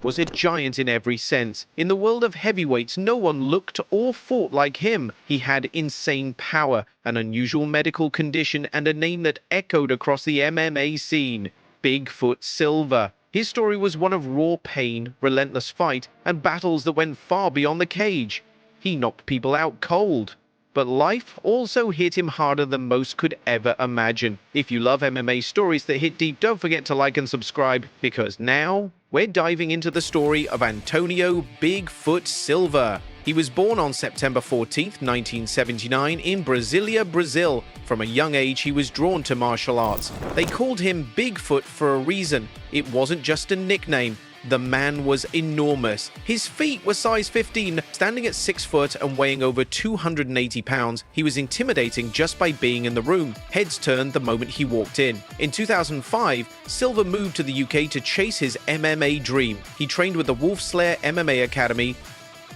was a giant in every sense. In the world of heavyweights, no one looked or fought like him. He had insane power, an unusual medical condition, and a name that echoed across the MMA scene: Bigfoot Silva. His story was one of raw pain, relentless fight, and battles that went far beyond the cage. He knocked people out cold. But life also hit him harder than most could ever imagine. If you love MMA stories that hit deep, don't forget to like and subscribe, because now we're diving into the story of Antonio Bigfoot Silva. He was born on September 14, 1979 in Brasilia, Brazil. From a young age, he was drawn to martial arts. They called him Bigfoot for a reason. It wasn't just a nickname. The man was enormous. His feet were size 15, standing at 6 foot and weighing over 280 pounds. He was intimidating just by being in the room. Heads turned the moment he walked in. In 2005, Silva moved to the UK to chase his MMA dream. He trained with the Wolf Slayer MMA Academy.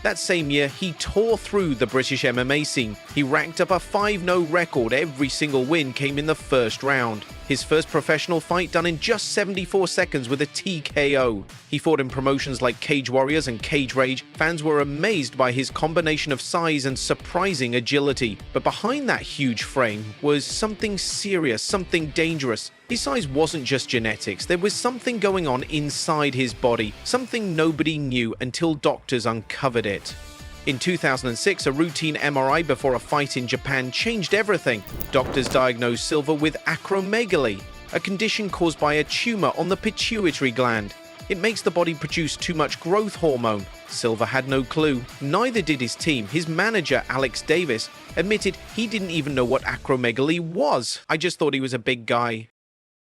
That same year, he tore through the British MMA scene. He racked up a 5-0 record. Every single win came in the first round. His first professional fight done in just 74 seconds with a TKO. He fought in promotions like Cage Warriors and Cage Rage. Fans were amazed by his combination of size and surprising agility. But behind that huge frame was something serious, something dangerous. His size wasn't just genetics. There was something going on inside his body, something nobody knew until doctors uncovered it. In 2006, a routine MRI before a fight in Japan changed everything. Doctors diagnosed Silva with acromegaly, a condition caused by a tumor on the pituitary gland. It makes the body produce too much growth hormone. Silva had no clue. Neither did his team. His manager, Alex Davis, admitted he didn't even know what acromegaly was. "I just thought he was a big guy,"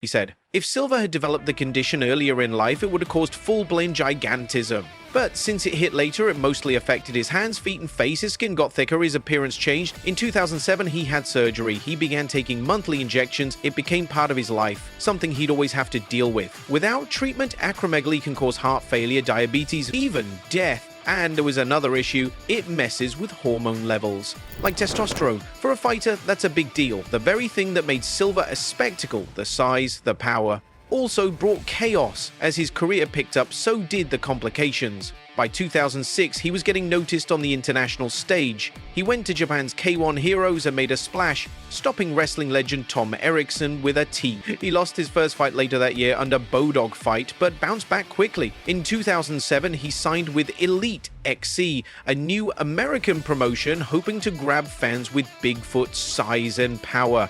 he said. If Silva had developed the condition earlier in life, it would have caused full-blown gigantism. But since it hit later, it mostly affected his hands, feet, and face. His skin got thicker, his appearance changed. In 2007, he had surgery. He began taking monthly injections. It became part of his life, something he'd always have to deal with. Without treatment, acromegaly can cause heart failure, diabetes, even death. And there was another issue: it messes with hormone levels. Like testosterone, for a fighter, that's a big deal. The very thing that made Silva a spectacle, the size, the power, also brought chaos. As his career picked up, so did the complications. By 2006, he was getting noticed on the international stage. He went to Japan's K1 Heroes and made a splash, stopping wrestling legend Tom Erickson with a T. He lost his first fight later that year under Bodog Fight, but bounced back quickly. In 2007, he signed with Elite XC, a new American promotion hoping to grab fans with Bigfoot's size and power.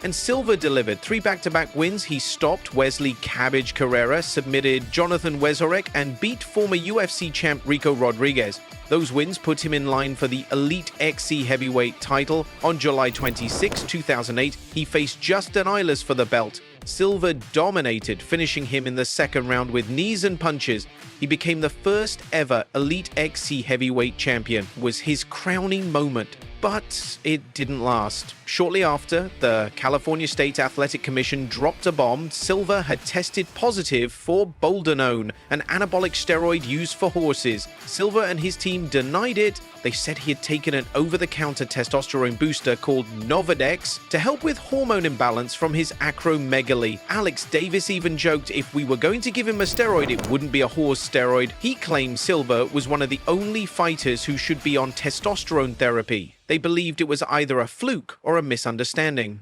And Silva delivered 3 back-to-back wins. He stopped Wesley Cabbage Carrera, submitted Jonathan Wezorek, and beat former UFC champ Rico Rodriguez. Those wins put him in line for the Elite XC heavyweight title. On July 26, 2008, he faced Justin Eilers for the belt. Silva dominated, finishing him in the second round with knees and punches. He became the first ever Elite XC heavyweight champion. It was his crowning moment. But it didn't last. Shortly after, the California State Athletic Commission dropped a bomb. Silva had tested positive for boldenone, an anabolic steroid used for horses. Silva and his team denied it. They said he had taken an over-the-counter testosterone booster called Novadex to help with hormone imbalance from his acromegaly. Alex Davis even joked if we were going to give him a steroid, it wouldn't be a horse steroid. He claimed Silva was one of the only fighters who should be on testosterone therapy. They believed it was either a fluke or a misunderstanding.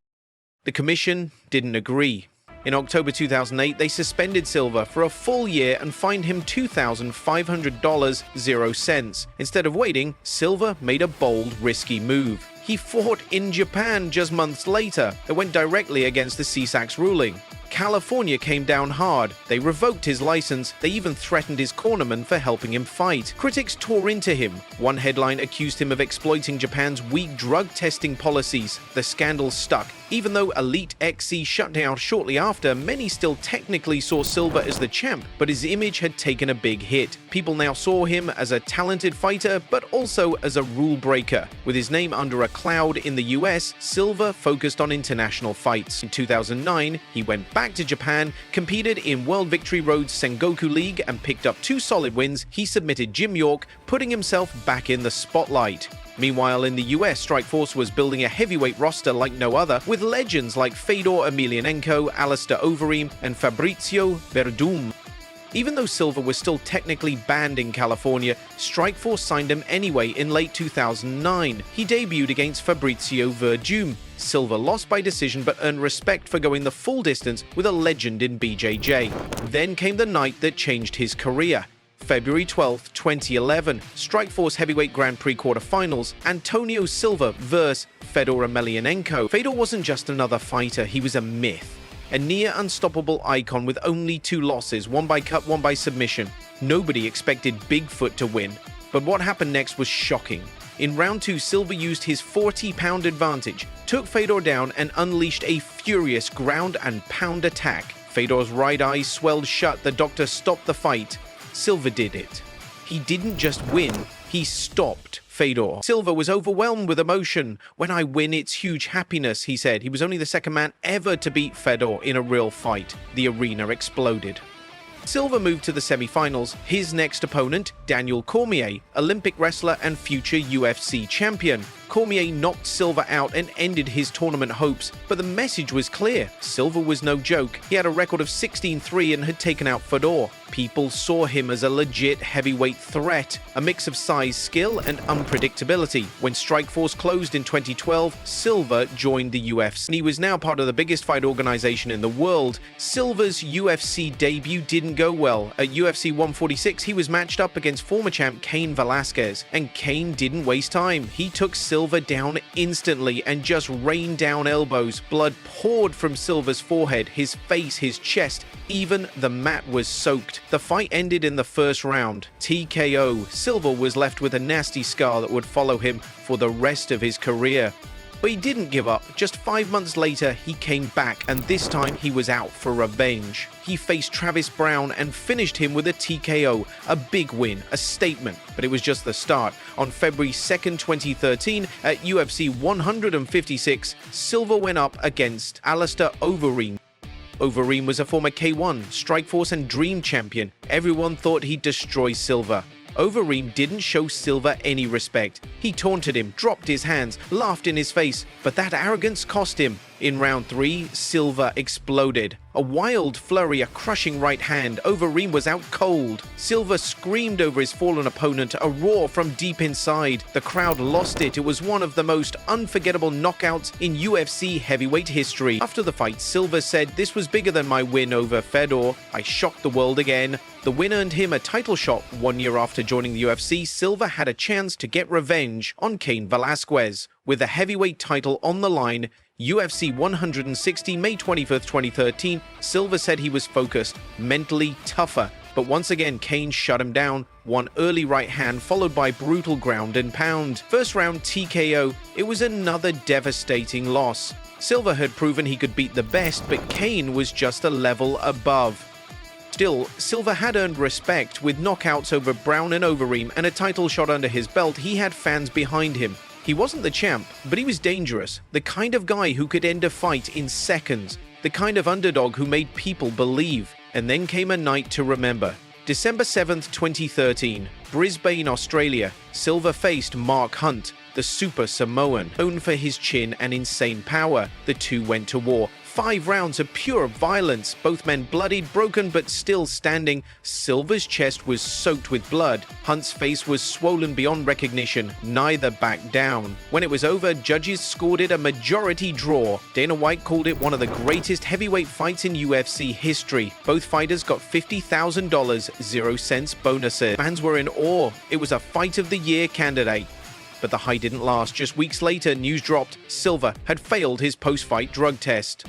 The commission didn't agree. In October 2008, they suspended Silva for a full year and fined him $2,500, 0 cents. Instead of waiting, Silva made a bold, risky move. He fought in Japan just months later. It went directly against the CSAC's ruling. California came down hard. They revoked his license. They even threatened his cornerman for helping him fight. Critics tore into him. One headline accused him of exploiting Japan's weak drug testing policies. The scandal stuck. Even though Elite XC shut down shortly after, many still technically saw Silva as the champ, but his image had taken a big hit. People now saw him as a talented fighter, but also as a rule breaker. With his name under a cloud in the US, Silva focused on international fights. In 2009, he went back to Japan, competed in World Victory Road's Sengoku League, and picked up 2 solid wins. He submitted Jim York, putting himself back in the spotlight. Meanwhile, in the US, Strikeforce was building a heavyweight roster like no other, with legends like Fedor Emelianenko, Alistair Overeem, and Fabrizio Verdum. Even though Silva was still technically banned in California, Strikeforce signed him anyway in late 2009. He debuted against Fabrizio Verdum. Silva lost by decision but earned respect for going the full distance with a legend in BJJ. Then came the night that changed his career. February 12, 2011, Strikeforce Heavyweight Grand Prix quarterfinals, Antonio Silva vs. Fedor Emelianenko. Fedor wasn't just another fighter, he was a myth. A near unstoppable icon with only 2 losses, one by cut, one by submission. Nobody expected Bigfoot to win, but what happened next was shocking. In round 2, Silva used his 40-pound advantage, took Fedor down and unleashed a furious ground and pound attack. Fedor's right eye swelled shut, the doctor stopped the fight. Silva did it. He didn't just win, he stopped Fedor. Silva was overwhelmed with emotion. "When I win, it's huge happiness," he said. He was only the second man ever to beat Fedor in a real fight. The arena exploded. Silva moved to the semi-finals. His next opponent, Daniel Cormier, Olympic wrestler and future UFC champion. Cormier knocked Silva out and ended his tournament hopes, but the message was clear. Silva was no joke. He had a record of 16-3 and had taken out Fedor. People saw him as a legit heavyweight threat, a mix of size, skill, and unpredictability. When Strikeforce closed in 2012, Silva joined the UFC. He was now part of the biggest fight organization in the world. Silva's UFC debut didn't go well. At UFC 146, he was matched up against former champ Cain Velasquez, and Cain didn't waste time. He took Silva down instantly and just rained down elbows. Blood poured from Silva's forehead, his face, his chest. Even the mat was soaked. The fight ended in the first round. TKO. Silva was left with a nasty scar that would follow him for the rest of his career. But he didn't give up. Just 5 months later, he came back, and this time he was out for revenge. He faced Travis Brown and finished him with a TKO, a big win, a statement, but it was just the start. On February 2nd, 2013, at UFC 156, Silva went up against Alistair Overeem. Overeem was a former K1, Strikeforce and Dream champion. Everyone thought he'd destroy Silva. Overeem didn't show Silva any respect. He taunted him, dropped his hands, laughed in his face, but that arrogance cost him. In round 3, Silva exploded. A wild flurry, a crushing right hand. Overeem was out cold. Silva screamed over his fallen opponent, a roar from deep inside. The crowd lost it. It was one of the most unforgettable knockouts in UFC heavyweight history. After the fight, Silva said, "This was bigger than my win over Fedor. I shocked the world again." The win earned him a title shot. 1 year after joining the UFC, Silva had a chance to get revenge on Cain Velasquez. With the heavyweight title on the line, UFC 160, May 25th, 2013, Silva said he was focused, mentally tougher, but once again Cain shut him down. One early right hand followed by brutal ground and pound. First round TKO, it was another devastating loss. Silva had proven he could beat the best, but Cain was just a level above. Still, Silva had earned respect. With knockouts over Brown and Overeem and a title shot under his belt, he had fans behind him. He wasn't the champ, but he was dangerous, the kind of guy who could end a fight in seconds, the kind of underdog who made people believe. And then came a night to remember. December 7th, 2013, Brisbane, Australia. Silva faced Mark Hunt, the Super Samoan, known for his chin and insane power. The two went to war. 5 rounds of pure violence, both men bloodied, broken, but still standing. Silva's chest was soaked with blood. Hunt's face was swollen beyond recognition. Neither backed down. When it was over, judges scored it a majority draw. Dana White called it one of the greatest heavyweight fights in UFC history. Both fighters got $50,000, 0 cents bonuses. Fans were in awe. It was a Fight of the Year candidate. But the high didn't last. Just weeks later, news dropped. Silva had failed his post-fight drug test.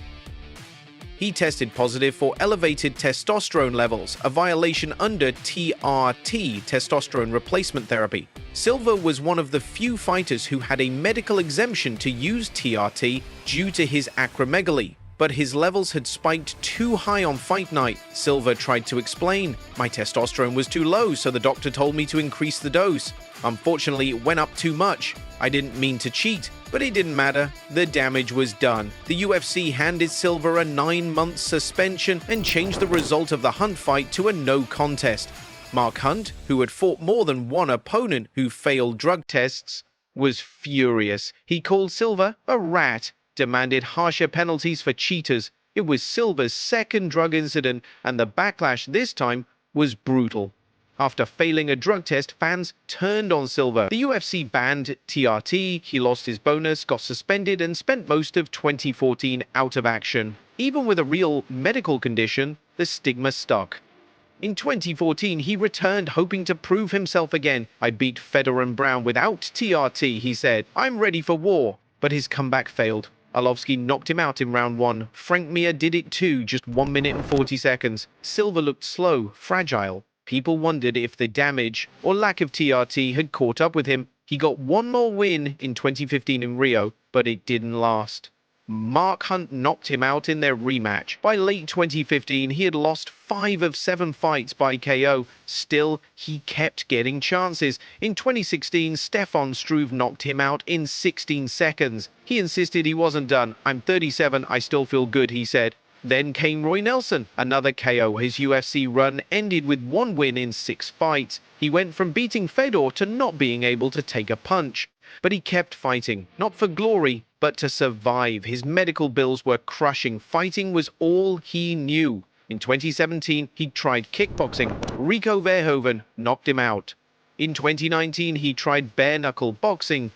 He tested positive for elevated testosterone levels, a violation under TRT, testosterone replacement therapy. Silva was one of the few fighters who had a medical exemption to use TRT due to his acromegaly, but his levels had spiked too high on fight night. Silva tried to explain, "My testosterone was too low, so the doctor told me to increase the dose. Unfortunately, it went up too much. I didn't mean to cheat." But it didn't matter. The damage was done. The UFC handed Silva a 9-month suspension and changed the result of the Hunt fight to a no contest. Mark Hunt, who had fought more than one opponent who failed drug tests, was furious. He called Silva a rat, demanded harsher penalties for cheaters. It was Silva's second drug incident, and the backlash this time was brutal. After failing a drug test, fans turned on Silva. The UFC banned TRT, he lost his bonus, got suspended, and spent most of 2014 out of action. Even with a real medical condition, the stigma stuck. In 2014, he returned hoping to prove himself again. I beat Fedor and Brown without TRT, he said. I'm ready for war. But his comeback failed. Arlovski knocked him out in round 1. Frank Mir did it too, just 1 minute and 40 seconds. Silva looked slow, fragile. People wondered if the damage or lack of TRT had caught up with him. He got one more win in 2015 in Rio, but it didn't last. Mark Hunt knocked him out in their rematch. By late 2015, he had lost 5 of 7 fights by KO. Still, he kept getting chances. In 2016, Stefan Struve knocked him out in 16 seconds. He insisted he wasn't done. I'm 37, I still feel good, he said. Then came Roy Nelson, another KO. His UFC run ended with 1 win in 6 fights. He went from beating Fedor to not being able to take a punch. But he kept fighting, not for glory, but to survive. His medical bills were crushing. Fighting was all he knew. In 2017, he tried kickboxing. Rico Verhoeven knocked him out. In 2019, he tried bare-knuckle boxing.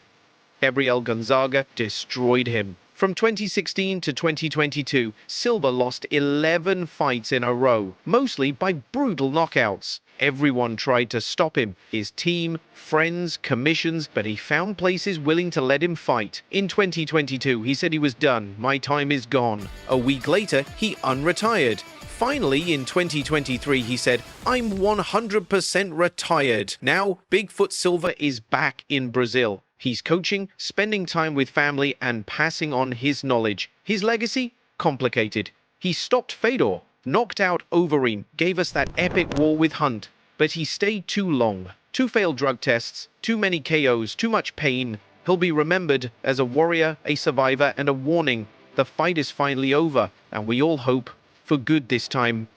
Gabriel Gonzaga destroyed him. From 2016 to 2022, Silva lost 11 fights in a row, mostly by brutal knockouts. Everyone tried to stop him, his team, friends, commissions, but he found places willing to let him fight. In 2022, he said he was done. My time is gone. A week later, he unretired. Finally, in 2023, he said, I'm 100% retired. Now, Bigfoot Silva is back in Brazil. He's coaching, spending time with family, and passing on his knowledge. His legacy? Complicated. He stopped Fedor, knocked out Overeem, gave us that epic war with Hunt. But he stayed too long. 2 failed drug tests, too many KOs, too much pain. He'll be remembered as a warrior, a survivor, and a warning. The fight is finally over, and we all hope for good this time.